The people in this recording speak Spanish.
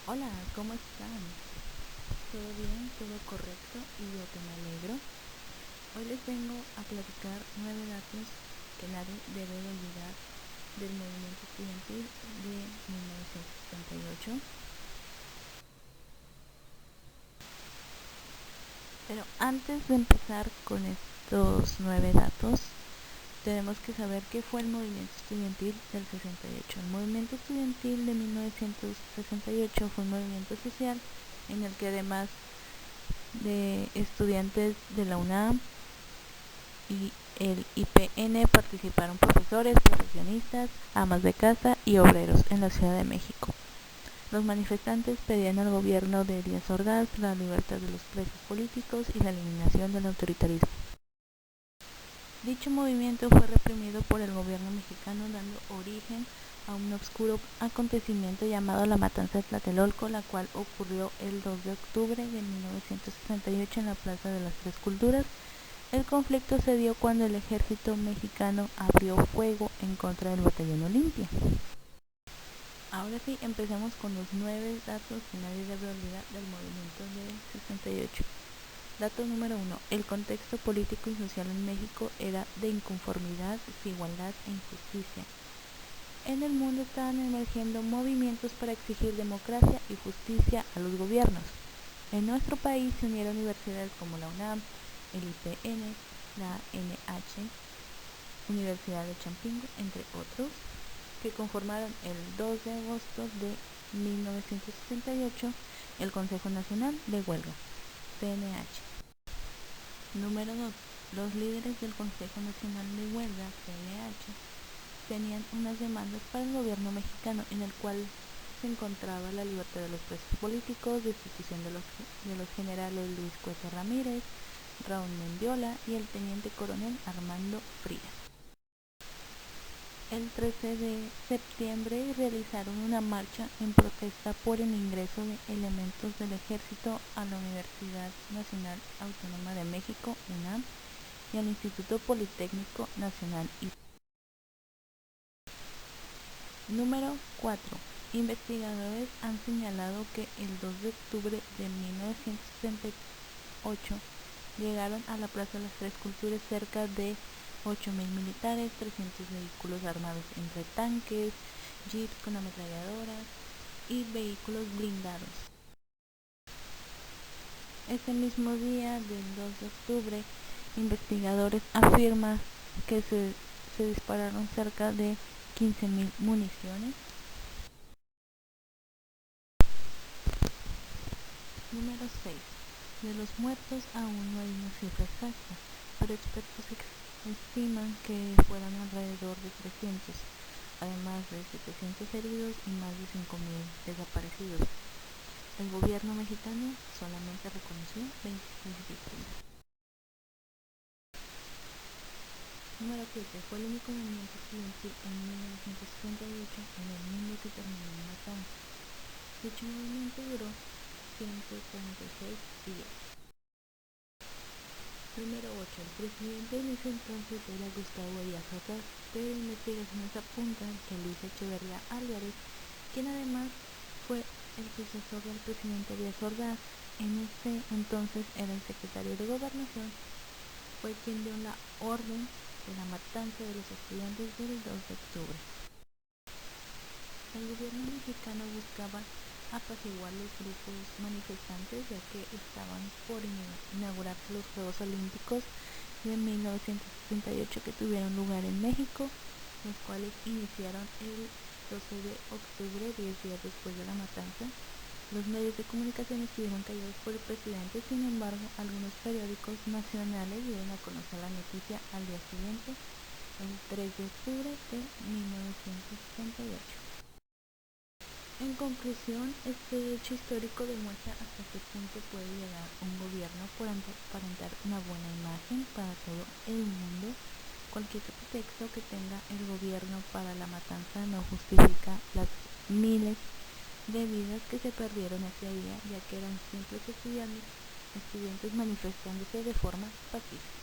Hola, ¿cómo están? ¿Todo bien? ¿Todo correcto? Y yo que me alegro. Hoy les vengo a platicar 9 datos que nadie debe de olvidar del movimiento estudiantil de 1968. Pero antes de empezar con estos 9 datos, tenemos que saber qué fue el movimiento estudiantil del 68. El movimiento estudiantil de 1968 fue un movimiento social en el que además de estudiantes de la UNAM y el IPN participaron profesores, profesionistas, amas de casa y obreros en la Ciudad de México. Los manifestantes pedían al gobierno de Díaz Ordaz la libertad de los presos políticos y la eliminación del autoritarismo. Dicho movimiento fue reprimido por el gobierno mexicano, dando origen a un oscuro acontecimiento llamado la Matanza de Tlatelolco, la cual ocurrió el 2 de octubre de 1968 en la Plaza de las Tres Culturas. El conflicto se dio cuando el ejército mexicano abrió fuego en contra del batallón Olimpia. Ahora sí, empecemos con los 9 datos que nadie debe olvidar del movimiento del 68. Dato número 1. El contexto político y social en México era de inconformidad, desigualdad e injusticia. En el mundo estaban emergiendo movimientos para exigir democracia y justicia a los gobiernos. En nuestro país se unieron universidades como la UNAM, el IPN, la NH, Universidad de Champingo, entre otros, que conformaron el 2 de agosto de 1968 el Consejo Nacional de Huelga, CNH. Número 2. Los líderes del Consejo Nacional de Huelga, CNH, tenían unas demandas para el gobierno mexicano en el cual se encontraba la libertad de los presos políticos, destitución de los generales Luis Cuesta Ramírez, Raúl Mendiola y el teniente coronel Armando Frías. El 13 de septiembre realizaron una marcha en protesta por el ingreso de elementos del ejército a la Universidad Nacional Autónoma de México, UNAM, y al Instituto Politécnico Nacional. Número 4. Investigadores han señalado que el 2 de octubre de 1968 llegaron a la Plaza de las Tres Culturas cerca de 8.000 militares, 300 vehículos armados entre tanques, jeeps con ametralladoras y vehículos blindados. Ese mismo día del 2 de octubre, investigadores afirman que se dispararon cerca de 15.000 municiones. Número 6. De los muertos aún no hay una cifra exacta, pero expertos estiman que fueron alrededor de 300, además de 700 heridos y más de 5.000 desaparecidos. El gobierno mexicano solamente reconoció 26 víctimas. Número 7. Fue el único movimiento estudiantil en 1968 en el mundo que terminó en matanza. Dicho movimiento duró 146 días. Número 8. El presidente en ese entonces era Gustavo Díaz Ordaz, pero investigaciones apuntan que Luis Echeverría Álvarez, quien además fue el sucesor del presidente Díaz Ordaz, en ese entonces era el secretario de Gobernación, fue quien dio la orden de la matanza de los estudiantes del 2 de octubre. El gobierno mexicano buscaba apaciguar los grupos manifestantes, ya que estaban por inaugurarse los Juegos Olímpicos de 1968 que tuvieron lugar en México, los cuales iniciaron el 12 de octubre, 10 días después de la matanza. Los medios de comunicación estuvieron callados por el presidente, sin embargo, algunos periódicos nacionales dieron a conocer la noticia al día siguiente, el 3 de octubre de 1968. En conclusión, este hecho histórico demuestra hasta qué punto puede llegar un gobierno por aparentar una buena imagen para todo el mundo. Cualquier pretexto que tenga el gobierno para la matanza no justifica las miles de vidas que se perdieron ese día, ya que eran simples estudiantes manifestándose de forma pacífica.